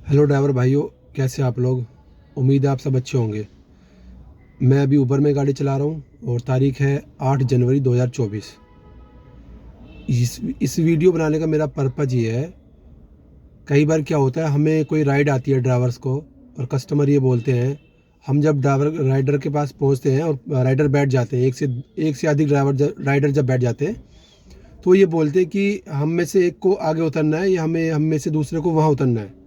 Hello driver भाइयों, कैसे आप लोग। उम्मीद है आप सब अच्छे होंगे। मैं अभी उबर में गाड़ी चला रहा हूँ और तारीख है 8 जनवरी 2024। इस वीडियो बनाने का मेरा पर्पज़ ये है, कई बार क्या होता है हमें कोई राइड आती है ड्राइवर्स को और कस्टमर ये बोलते हैं, हम जब ड्राइवर राइडर के पास पहुँचते हैं और राइडर बैठ जाते हैं, एक से अधिक राइडर जब बैठ जाते हैं तो ये बोलते हैं कि हम में से एक को आगे उतरना है या हम में से दूसरे को वहाँ उतरना है।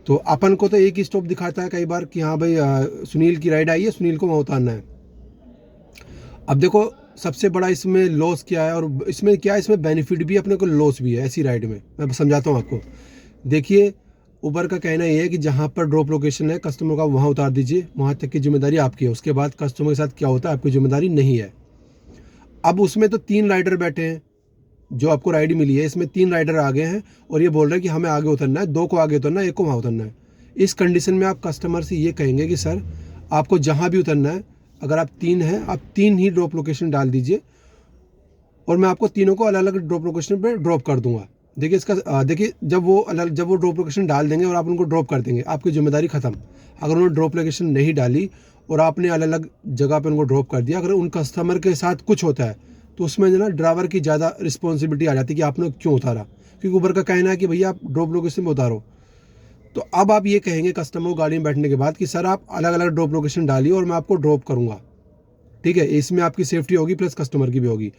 तो अपन को तो एक ही स्टॉप दिखाता है कई बार कि हाँ भाई, सुनील की राइड आई है, सुनील को वहाँ उतारना है। अब देखो, सबसे बड़ा इसमें लॉस क्या है और इसमें क्या है, इसमें बेनिफिट भी है, अपने को लॉस भी है ऐसी राइड में। मैं समझाता हूँ आपको। देखिए, उबर का कहना ये है कि जहाँ पर ड्रॉप लोकेशन है कस्टमर का वहाँ उतार दीजिए, वहाँ तक की जिम्मेदारी आपकी है। उसके बाद कस्टमर के साथ क्या होता है आपकी जिम्मेदारी नहीं है। अब उसमें तो 3 राइडर बैठे हैं, जो आपको राइड मिली है इसमें 3 राइडर आ गए हैं और ये बोल रहे हैं कि हमें आगे उतरना है, 2 को आगे उतरना है, 1 को वहाँ उतरना है। इस कंडीशन में आप कस्टमर से ये कहेंगे कि सर, आपको जहाँ भी उतरना है, अगर आप 3 हैं, आप 3 ही ड्रॉप लोकेशन डाल दीजिए और मैं आपको तीनों को अलग अलग ड्रॉप लोकेशन पर ड्रॉप कर दूंगा। देखिए देखिए, जब वो ड्रॉप लोकेशन डाल देंगे और आप उनको ड्रॉप कर देंगे, आपकी जिम्मेदारी खत्म। अगर उन्होंने ड्रॉप लोकेशन नहीं डाली और आपने अलग अलग जगह पर उनको ड्रॉप कर दिया, अगर उन कस्टमर के साथ कुछ होता है तो उसमें जो ना ड्राइवर की ज़्यादा रिस्पॉन्सिबिलिटी आ जाती है कि आपने क्यों उतारा, क्योंकि उबर का कहना है कि भैया आप ड्रॉप लोकेशन में उतारो। तो अब आप ये कहेंगे कस्टमर को गाड़ी में बैठने के बाद कि सर, आप अलग अलग ड्रॉप लोकेशन डालिए और मैं आपको ड्रॉप करूँगा। ठीक है, इसमें आपकी सेफ्टी होगी प्लस कस्टमर की भी होगी।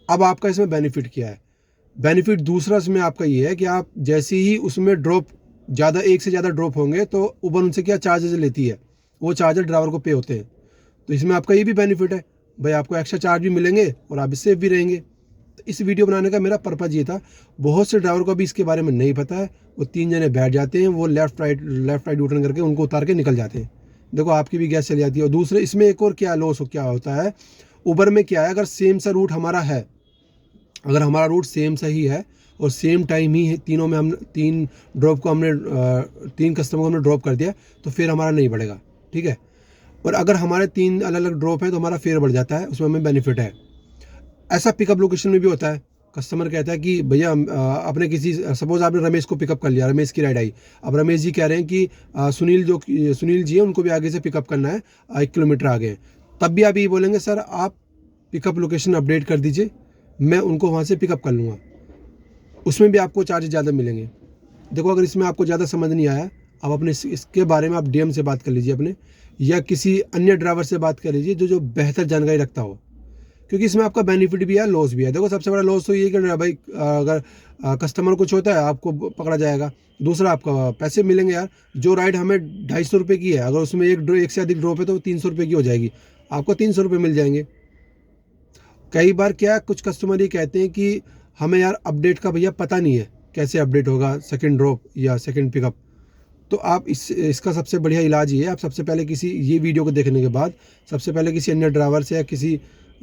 अब आपका इसमें बेनिफिट क्या है? बेनिफिट दूसरा इसमें आपका ये है कि आप जैसे ही उसमें ड्रॉप ज़्यादा, एक से ज़्यादा ड्रॉप होंगे तो उबर उनसे क्या चार्जेस लेती है, वो चार्जर ड्राइवर को पे होते हैं। तो इसमें आपका ये भी बेनिफिट है, भाई आपको एक्स्ट्रा चार्ज भी मिलेंगे और आप सेफ भी रहेंगे। तो इस वीडियो बनाने का मेरा पर्पज़ ये था। बहुत से ड्राइवर को अभी इसके बारे में नहीं पता है। वो 3 जने बैठ जाते हैं, वो लेफ़्ट राइट यू टर्न करके उनको उतार के निकल जाते हैं। देखो, आपकी भी गैस चली जाती है। और दूसरे इसमें एक और क्या लॉस क्या होता है, उबर में क्या है, अगर सेम सा रूट हमारा है, अगर हमारा रूट सेम सही है और सेम टाइम ही है, तीनों में हम 3 ड्रॉप को हमने 3 कस्टमर को हमने ड्रॉप कर दिया, तो फिर हमारा नहीं बढ़ेगा। ठीक है। और अगर हमारे 3 अलग अलग ड्रॉप हैं तो हमारा फेयर बढ़ जाता है, उसमें हमें बेनिफिट है। ऐसा पिकअप लोकेशन में भी होता है। कस्टमर कहता है कि भैया, आपने किसी, सपोज आपने रमेश को पिकअप कर लिया, रमेश की राइड आई। अब रमेश जी कह रहे हैं कि सुनील जी है, उनको भी आगे से पिकअप करना है, 1 किलोमीटर आगे है। तब भी आप ये बोलेंगे, सर आप पिकअप लोकेशन अपडेट कर दीजिए, मैं उनको वहाँ से पिकअप कर लूँगा। उसमें भी आपको चार्ज ज़्यादा मिलेंगे। देखो, अगर इसमें आपको ज़्यादा समझ नहीं आया, आप अपने इसके बारे में आप डीएम से बात कर लीजिए अपने, या किसी अन्य ड्राइवर से बात कर लीजिए जो बेहतर जानकारी रखता हो, क्योंकि इसमें आपका बेनिफिट भी है, लॉस भी है। देखो, सबसे बड़ा लॉस तो ये कि भाई, अगर कस्टमर कुछ होता है आपको पकड़ा जाएगा। दूसरा, आपका पैसे मिलेंगे यार। जो राइड हमें 250 रुपये की है, अगर उसमें एक से अधिक ड्रॉप है तो 300 रुपये की हो जाएगी, आपको 300 रुपये मिल जाएंगे। कई बार क्या, कुछ कस्टमर ये कहते हैं कि हमें यार अपडेट का भैया पता नहीं है, कैसे अपडेट होगा सेकंड ड्रॉप या सेकंड पिकअप। तो आप इसका सबसे बढ़िया इलाज ये है, आप सबसे पहले किसी, ये वीडियो को देखने के बाद सबसे पहले किसी अन्य ड्राइवर से या किसी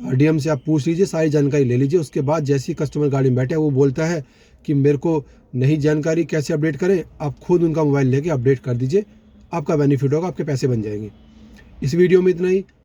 डीएम से आप पूछ लीजिए, सारी जानकारी ले लीजिए। उसके बाद जैसे ही कस्टमर गाड़ी में बैठे, वो बोलता है कि मेरे को नहीं जानकारी, कैसे अपडेट करें, आप खुद उनका मोबाइल लेके अपडेट कर दीजिए। आपका बेनिफिट होगा, आपके पैसे बन जाएंगे। इस वीडियो में इतना ही।